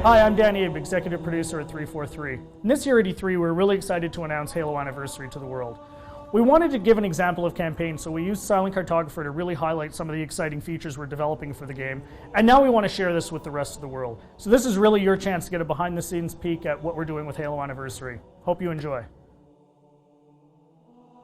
Hi, I'm Dan Abe, executive producer at 343. And this year at E3, we're really excited to announce Halo Anniversary to the world. We wanted to give an example of campaign, so we used Silent Cartographer to really highlight some of the exciting features we're developing for the game. And now we want to share this with the rest of the world. So this is really your chance to get a behind-the-scenes peek at what we're doing with Halo Anniversary. Hope you enjoy.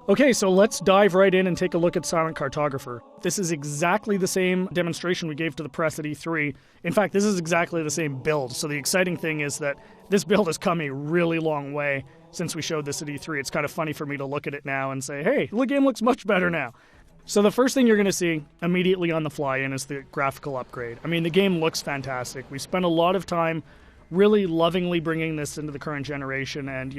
Okay, so let's dive right in and take a look at Silent Cartographer. This is exactly the same demonstration we gave to the press at E3. In fact, this is exactly the same build. So the exciting thing is that this build has come a really long way since we showed this at E3. It's kind of funny for me to look at it now and say, hey, the game looks much better now. So the first thing you're going to see immediately on the fly-in is the graphical upgrade. I mean, the game looks fantastic. We spent a lot of time really lovingly bringing this into the current generation and,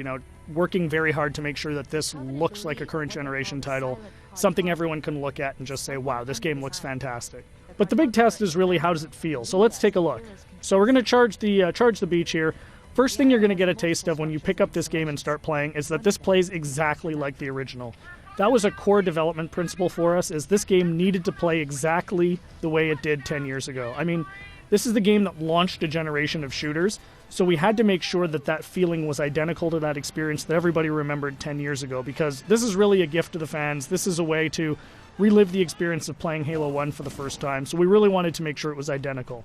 working very hard to make sure that this looks like a current generation title, something everyone can look at and just say, wow, this game looks fantastic. But the big test is really, how does it feel? So let's take a look. So we're going to charge the beach here. First thing you're going to get a taste of when you pick up this game and start playing is that this plays exactly like the original. That was a core development principle for us, is this game needed to play exactly the way it did 10 years ago. I mean, this is the game that launched a generation of shooters, so we had to make sure that that feeling was identical to that experience that everybody remembered 10 years ago, because this is really a gift to the fans. This is a way to relive the experience of playing Halo 1 for the first time, so we really wanted to make sure it was identical.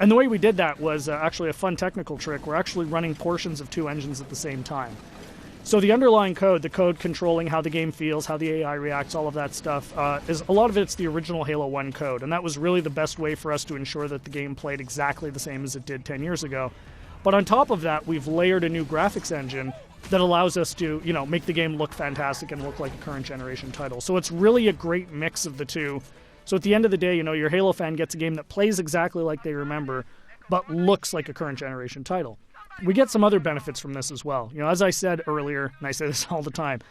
And the way we did that was actually a fun technical trick. We're actually running portions of two engines at the same time. So the underlying code, the code controlling how the game feels, how the AI reacts, all of that stuff, is a lot of it's the original Halo 1 code, and that was really the best way for us to ensure that the game played exactly the same as it did 10 years ago. But on top of that, we've layered a new graphics engine that allows us to, make the game look fantastic and look like a current generation title. So it's really a great mix of the two. So at the end of the day, your Halo fan gets a game that plays exactly like they remember, but looks like a current generation title. We get some other benefits from this as well. As I said earlier, and I say this all the time,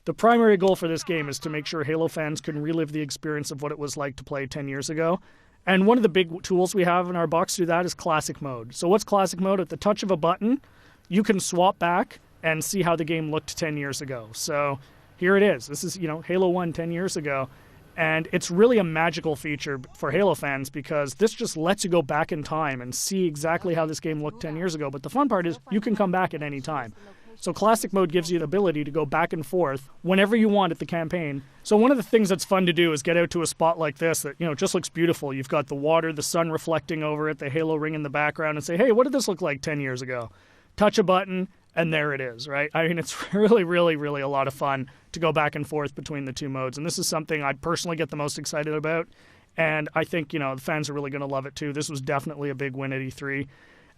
the primary goal for this game is to make sure Halo fans can relive the experience of what it was like to play 10 years ago. And one of the big tools we have in our box to do that is Classic Mode. So what's Classic Mode? At the touch of a button, you can swap back and see how the game looked 10 years ago. So here it is. This is, Halo 1 10 years ago. And it's really a magical feature for Halo fans because this just lets you go back in time and see exactly how this game looked 10 years ago. But the fun part is you can come back at any time. So Classic Mode gives you the ability to go back and forth whenever you want at the campaign. So one of the things that's fun to do is get out to a spot like this that, just looks beautiful. You've got the water, the sun reflecting over it, the Halo ring in the background, and say, hey, what did this look like 10 years ago? Touch a button, and there it is, right? I mean, it's really, really, really a lot of fun to go back and forth between the two modes. And this is something I personally get the most excited about. And I think, the fans are really going to love it too. This was definitely a big win at E3.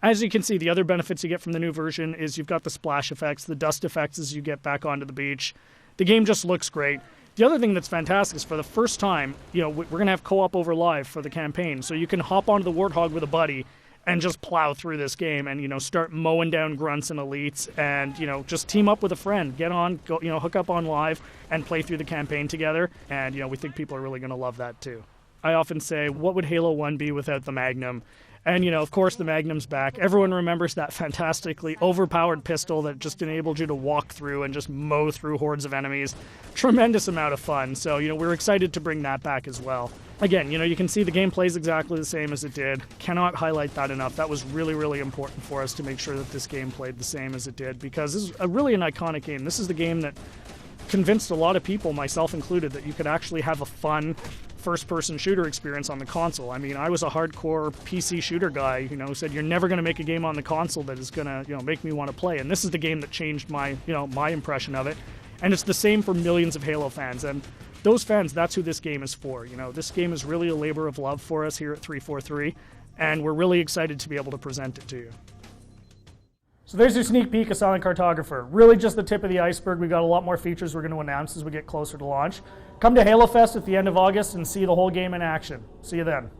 As you can see, the other benefits you get from the new version is you've got the splash effects, the dust effects as you get back onto the beach. The game just looks great. The other thing that's fantastic is for the first time, we're going to have co-op over live for the campaign. So you can hop onto the Warthog with a buddy and just plow through this game and, start mowing down grunts and elites and, just team up with a friend. Get on, go, hook up on live and play through the campaign together. And, we think people are really going to love that too. I often say, what would Halo 1 be without the Magnum? And, of course, the Magnum's back. Everyone remembers that fantastically overpowered pistol that just enabled you to walk through and just mow through hordes of enemies. Tremendous amount of fun. So, we're excited to bring that back as well. Again, you can see the game plays exactly the same as it did. Cannot highlight that enough. That was really, really important for us to make sure that this game played the same as it did, because this is really an iconic game. This is the game that convinced a lot of people, myself included, that you could actually have a fun first-person shooter experience on the console. I mean, I was a hardcore PC shooter guy, who said you're never going to make a game on the console that is going to, make me want to play. And this is the game that changed my, my impression of it. And it's the same for millions of Halo fans. And those fans, that's who this game is for. This game is really a labor of love for us here at 343, and we're really excited to be able to present it to you. So there's your sneak peek of Silent Cartographer. Really just the tip of the iceberg. We've got a lot more features we're going to announce as we get closer to launch. Come to Halo Fest at the end of August and see the whole game in action. See you then.